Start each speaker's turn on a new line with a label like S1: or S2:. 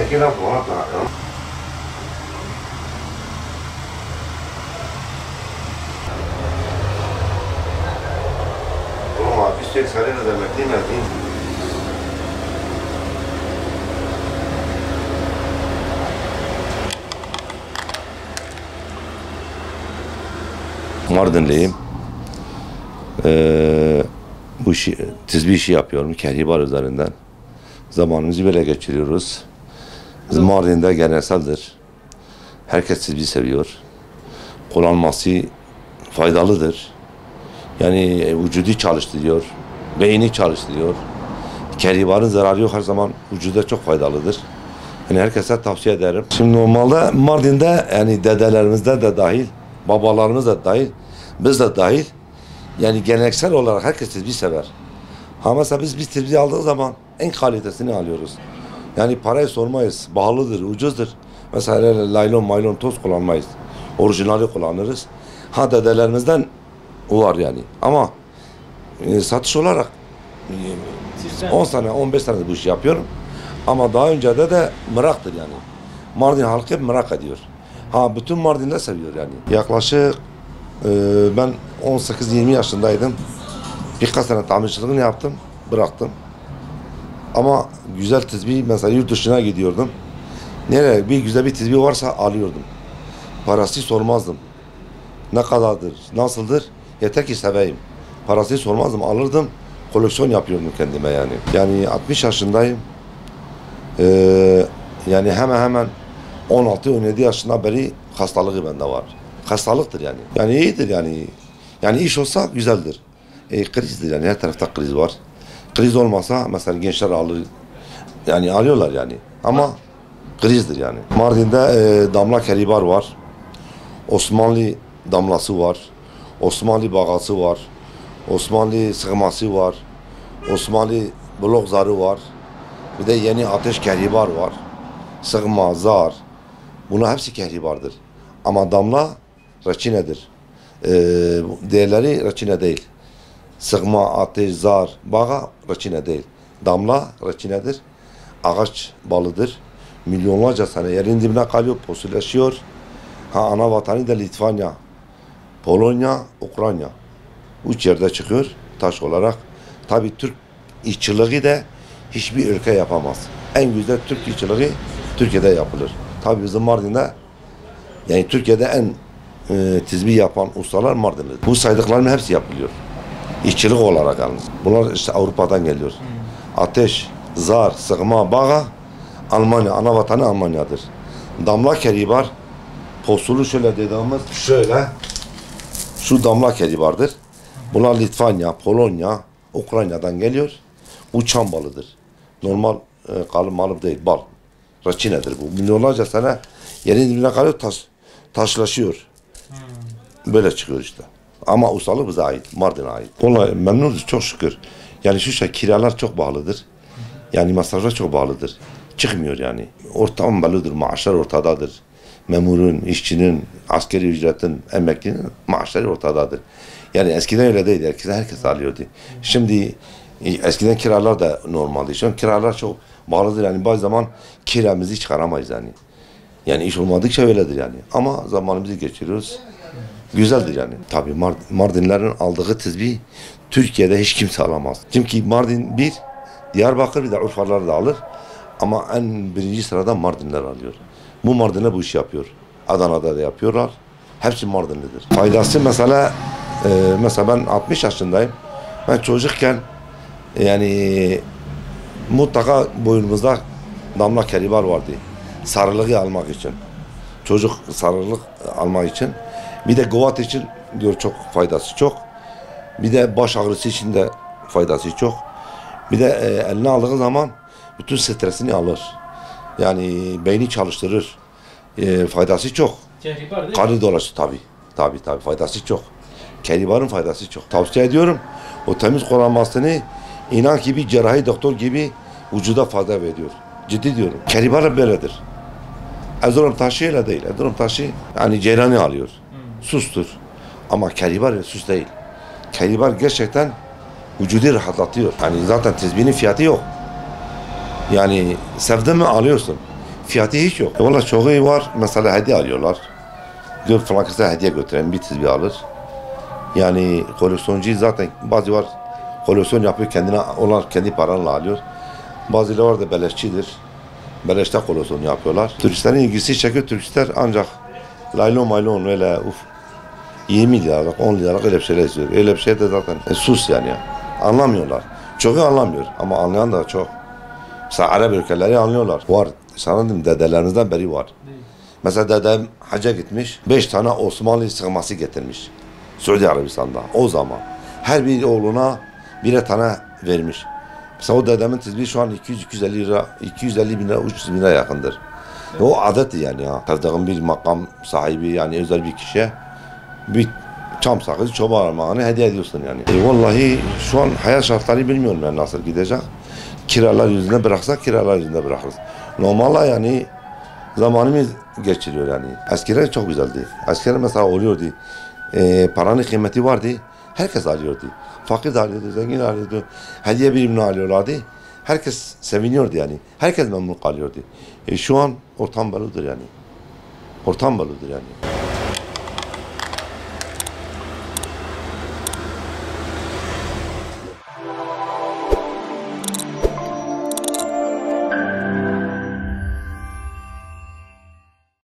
S1: Tranquila, buona placa. Oh, bir şey sarayla demek değil mi? Mardinliyim. Bu işi, tizbi işi yapıyorum kehribar üzerinden. Zamanımızı böyle geçiriyoruz. Bizim Mardin'de gelenekseldir. Herkes tizbi seviyor. Kullanması faydalıdır. Yani vücudu çalıştırıyor, beyni çalıştırıyor. Kehribarın zararı yok, her zaman vücuda çok faydalıdır. Yani herkese tavsiye ederim. Şimdi normalde Mardin'de yani dedelerimizde de dahil, babalarımız da dahil, biz de dahil, yani geleneksel olarak herkes tizbi sever. Ha mesela biz tizbi aldığı zaman en kalitesini alıyoruz. Yani parayı sormayız, pahalıdır, ucuzdur. Mesela laylon, maylon, toz kullanmayız. Orijinali kullanırız. Ha dedelerimizden o var yani. Ama satış olarak 10 sene, 15 sene bu işi yapıyorum. Ama daha önce de meraktır yani. Mardin halkı hep merak ediyor. Ha bütün Mardin'de seviyor yani. Yaklaşık ben 18-20 yaşındaydım. Birkaç sene tamirciliğini yaptım, bıraktım. Ama güzel tizbi, mesela yurt dışına gidiyordum. Nereye bir güzel bir tizbi varsa alıyordum. Parası sormazdım. Ne kadardır, nasıldır? Yeter ki seveyim. Parasını sormazdım, alırdım. Koleksiyon yapıyordum kendime yani. Yani 60 yaşındayım. Yani hemen 16-17 yaşından beri hastalığı bende var. Hastalıktır yani. Yani iyidir yani. Yani iş olsa güzeldir. Krizdir yani, her tarafta kriz var. Kriz olmasa mesela gençler alır, yani alıyorlar yani. Ama krizdir yani. Mardin'de damla kehribar var. Osmanlı damlası var. Osmanlı bağası var. Osmanlı sıkması var. Osmanlı blok zarı var. Bir de yeni ateş kehribar var. Sıkma, zar. Bunlar hepsi kehribardır. Ama damla reçinedir. Diğerleri reçine değil. Sıkma, ateş, zar, bağa reçine değil. Damla reçinedir. Ağaç balıdır. Milyonlarca sene yerin dibine kalıyor, posuleşiyor. Ha ana vatanı da Litvanya, Polonya, Ukrayna. Üç yerde çıkıyor taş olarak. Tabii Türk işçiliği de hiçbir ülke yapamaz. En güzel Türk işçiliği Türkiye'de yapılır. Tabii bizim Mardin'de, yani Türkiye'de en tizbi yapan ustalar Mardinlidir. Bu saydıklarının hepsi yapılıyor. İşçilik olarak yalnız. Bunlar işte Avrupa'dan geliyor. Ateş, zar, sıkma, bağa Almanya, ana vatanı Almanya'dır. Damla kehribar, posulu şöyle dediğimiz şöyle, şu damla kehribardır. Bunlar Litvanya, Polonya, Ukrayna'dan geliyor. Bu çam balıdır. Normal kalın malı değil, bal. Reçinedir bu. Milyonlarca sene yerin dibine kalıyor, taşlaşıyor. Böyle çıkıyor işte. Ama ustalık bize ait, Mardin'e ait. Vallahi memnunuz çok şükür. Yani şu şey kiralar çok pahalıdır. Yani masraflar çok pahalıdır. Çıkmıyor yani. Ortam bellidir, maaşlar ortadadır. Memurun, işçinin, askeri ücretin, emeklinin maaşları ortadadır. Yani eskiden öyle değildi. Eskiden herkes alıyordu. Şimdi eskiden kiralar da normaldi. Şu an kiralar çok pahalıdır. Yani bazı zaman kiramızı çıkaramayız yani. Yani iş olmadıkça öyledir yani. Ama zamanımızı geçiriyoruz. Güzeldir yani. Tabii Mardinlerin aldığı tizbi Türkiye'de hiç kimse alamaz. Çünkü Mardin bir, Diyarbakır bir de Urfalılar da alır. Ama en birinci sırada Mardinler alıyor. Bu Mardinler bu işi yapıyor. Adana'da da yapıyorlar. Hepsi Mardinlidir. Faydası mesela ben 60 yaşındayım. Ben çocukken yani mutlaka boynumuzda damla kehribar vardı. Sarılığı almak için. Çocuk sarılık almak için. Bir de govat için diyor çok faydası çok. Bir de baş ağrısı için de faydası çok. Bir de eline aldığı zaman bütün stresini alır. Yani beyni çalıştırır. Faydası çok.
S2: Kehribar değil mi?
S1: Kanı dolaşır tabii. Tabii faydası çok. Kehribarın faydası çok. Tavsiye ediyorum. O temiz kullanmasını inan ki bir cerrahi doktor gibi vücuda fayda veriyor. Ciddi diyorum. Kehribar böyledir. Erzurum taşı öyle değil. Erzurum taşı yani ceyrani alıyor. Sustur. Ama kehribar sus değil. Kehribar gerçekten vücudu rahatlatıyor. Yani zaten tizbinin fiyatı yok. Yani sevdin mi alıyorsun. Fiyatı hiç yok. Valla çoğu var. Mesela hediye alıyorlar. Gör falan kısa hediye götüren bir tiz bir alır. Yani koleksiyoncu zaten bazı var koleksiyon yapıyor kendine onlar kendi paranla alıyor. Bazıları var da beleşçidir. Beleşte koleksiyon yapıyorlar. Turistlerin ilgisi çekiyor. Turistler ancak laylon maylon öyle 20 liralık 10 liralık öyle bir şeyler istiyor. Öyle bir şey de zaten sus yani. Anlamıyorlar. Çoğu anlamıyor ama anlayan da çok. Mesela Arap ülkeleri anlıyorlar. Var. Sana dedim dedelerinizden beri var. Mesela dedem hacca gitmiş. 5 tane Osmanlı sığması getirmiş. Suudi Arabistan'da. O zaman. Her bir oğluna birer tane vermiş. Mesela o dedemin tezbihi şu an 200-250 lira, 250 bin lira, 300 bin lira yakındır. O adetti yani ya. Tanıdığın bir makam sahibi yani özel bir kişiye bir çam sakızı çoban armağanı hediye ediyorsun yani. Vallahi şu an hayat şartları bilmiyorum yani nasıl gidecek. Kiralar yüzüne bıraksak kiralar yüzüne bırakırız. Normalde yani zamanımız geçiriyor yani. Eskiden çok güzeldi. Eskiden mesela oluyordu. Paranın kıymeti vardı. Herkes alıyordu. Fakir de alıyordu, zengin alıyordu. Hediye birimini alıyorlardı. Herkes seviniyordu yani. Herkes memnun kalıyordu. Şu an ortam böyledir yani. Ortam böyledir yani.